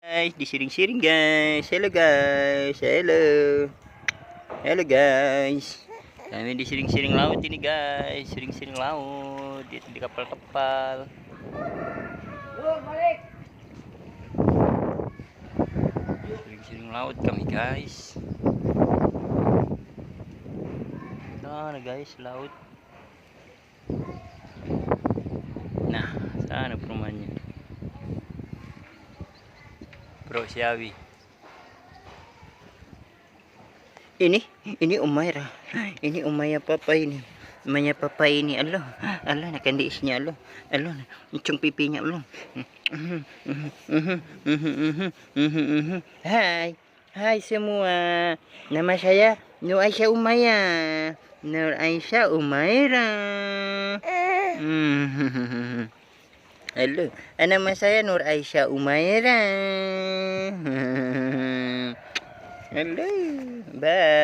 Guys, disiring-siring guys. Hello guys. Hello. Hello guys. Kami disiring-siring laut ini guys. Siring-siring laut. Dito di kapal-kapal. Siring-siring laut kami guys. Sana guys, laut. Nah, sana perumahannya. Bro Siawi. Ini Umaira. Ini Umaya papa ini. Umaya papa ini. Allah, Allah nakandiisnya Allah. Allah, ucung pipinya Allah. Hai. Hai semua. Nama saya Nur Aisyah Umaya. Nur Aisyah Umaira. Halo, nama saya Nur Aisyah Umaira. Halo, bye.